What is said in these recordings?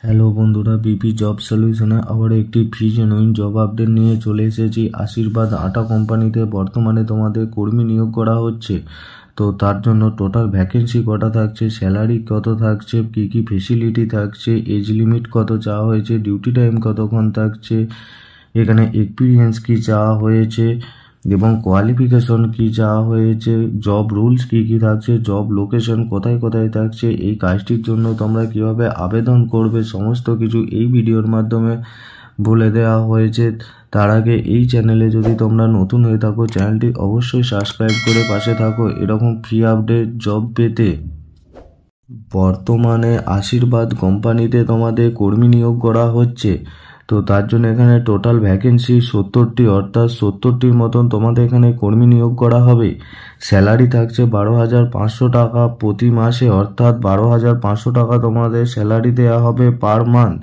Hello বন্ধুরা, BP job সলিউশনে আবার একটি ফ্রি জেনুইন জব আপডেট নিয়ে চলে এসেছি। আশীর্বাদ আটা কোম্পানিতে বর্তমানে তোমাদের কর্মী নিয়োগ করা হচ্ছে। তো তার জন্য টোটাল ভ্যাকেন্সি কটা থাকছে, স্যালারি কত থাকছে, কি কি ফেসিলিটি থাকছে, এজ লিমিট কত চাওয়া হয়েছে, ডিউটি টাইম কতক্ষণ থাকছে, এখানে এক্সপিরিয়েন্স কি চাওয়া হয়েছে এবং কোয়ালিফিকেশন কি চাওয়া হয়েছে, জব রুলস কি কি থাকছে, জব লোকেশন কোথায় কোথায় থাকছে, এই কাজটির জন্য তোমরা কিভাবে আবেদন করবে, সমস্ত কিছু এই ভিডিওর মাধ্যমে বলে দেওয়া হয়েছে। তার আগে এই চ্যানেলে যদি তোমরা নতুন হয়ে থাকো, চ্যানেলটি অবশ্যই সাবস্ক্রাইব করে পাশে থাকো এরকম ফ্রি আপডেট জব পেতে। বর্তমানে আশীর্বাদ কোম্পানিতে তোমাদের কর্মী নিয়োগ করা হচ্ছে। তো তার জন্য এখানে টোটাল ভ্যাকেন্সি 70টি, অর্থাৎ 70টির মতন তোমাদের এখানে কর্মী নিয়োগ করা হবে। স্যালারি থাকছে 12,500 টাকা প্রতি মাসে, অর্থাৎ 12,500 টাকা তোমাদের স্যালারি দেওয়া হবে পার মান্থ।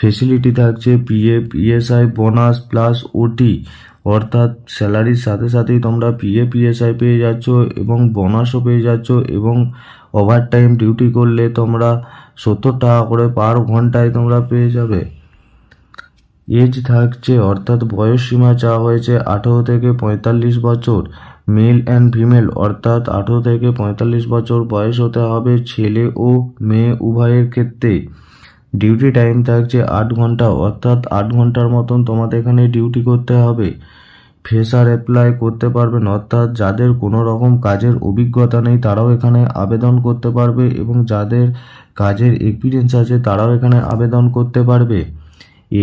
ফেসিলিটি থাকছে পিএফ, ইএসআই, বোনাস প্লাস ওটি, অর্থাৎ স্যালারির সাথে সাথেই তোমরা পিএফ, ইএসআই পেয়ে যাচ্ছ এবং বোনাসও পেয়ে যাচ্ছ, এবং ওভার টাইম ডিউটি করলে তোমরা 70 টাকা করে পার ঘন্টায় তোমরা পেয়ে যাবে। এজ থাকছে, অর্থাৎ বয়স সীমা চাওয়া হয়েছে 18 থেকে 45 বছর, মেল অ্যান্ড ফিমেল, অর্থাৎ 18 থেকে 45 বছর বয়স হতে হবে ছেলে ও মেয়ে উভয়ের ক্ষেত্রে। ডিউটি টাইম থাকছে 8 ঘন্টা, অর্থাৎ 8 ঘন্টার মতন তোমাদের এখানে ডিউটি করতে হবে। ফ্রেশার অ্যাপ্লাই করতে পারবেন, অর্থাৎ যাদের কোনো রকম কাজের অভিজ্ঞতা নেই তারাও এখানে আবেদন করতে পারবে, এবং যাদের কাজের এক্সপিরিয়েন্স আছে তারাও এখানে আবেদন করতে পারবে।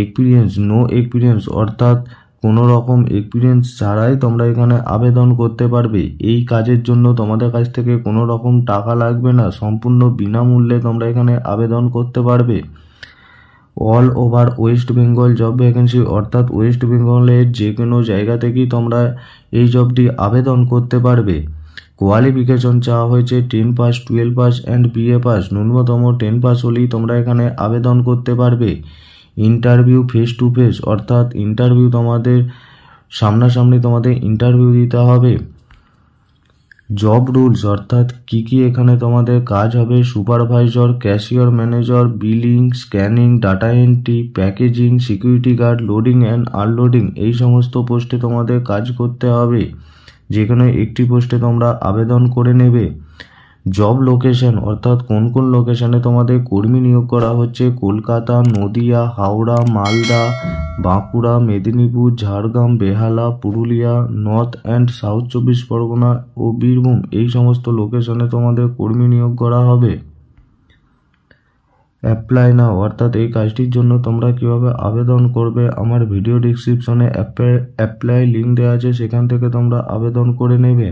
এক্সপিরিয়েন্স, নো এক্সপিরিয়েন্স, অর্থাৎ কোনো রকম এক্সপিরিয়েন্স ছাড়াই তোমরা এখানে আবেদন করতে পারবে। এই কাজের জন্য তোমাদের কাছ থেকে কোনো রকম টাকা লাগবে না, সম্পূর্ণ বিনামূল্যে তোমরা এখানে আবেদন করতে পারবে। All over West Bengal job vacancy, অর্থাৎ ওয়েস্ট বেঙ্গলের যে কোনো জায়গা থেকেই তোমরা এই জবটি আবেদন করতে পারবে। কোয়ালিফিকেশন চাওয়া হয়েছে 10 pass, 12 pass and BA pass, ন্যূনতম 10 পাস হলেই তোমরা এখানে আবেদন করতে পারবে। ইন্টারভিউ ফেস টু ফেস, অর্থাৎ ইন্টারভিউ তোমাদের সামনাসামনি তোমাদের ইন্টারভিউ দিতে হবে। জব রুলস, অর্থাৎ কি কি এখানে তোমাদের কাজ হবে, supervisor, cashier, manager, billing, scanning, data entry, packaging, security guard, loading and unloading, এই সমস্ত পোস্টে তোমাদের কাজ করতে হবে। যে কোনো একটি পোস্টে তোমরা আবেদন করে নেবে। জব লোকেশন, অর্থাৎ কোন কোন লোকেশনে তোমাদের কর্মী নিয়োগ করা হচ্ছে, Kolkata, Nadia, Howrah, Malda, Bankura, Medinipur, Jhargram, Behala, Purulia, north and south 24 Parganas ও বীরভূম, এই সমস্ত লোকেশনে তোমাদের কর্মী নিয়োগ করা হবে। অ্যাপ্লাই নাও, অর্থাৎ এই কাজটির জন্য তোমরা কিভাবে আবেদন করবে, আমার ভিডিও ডিসক্রিপশনে অ্যাপ্লাই লিঙ্ক দেওয়া আছে, সেখান থেকে তোমরা আবেদন করে নেবে।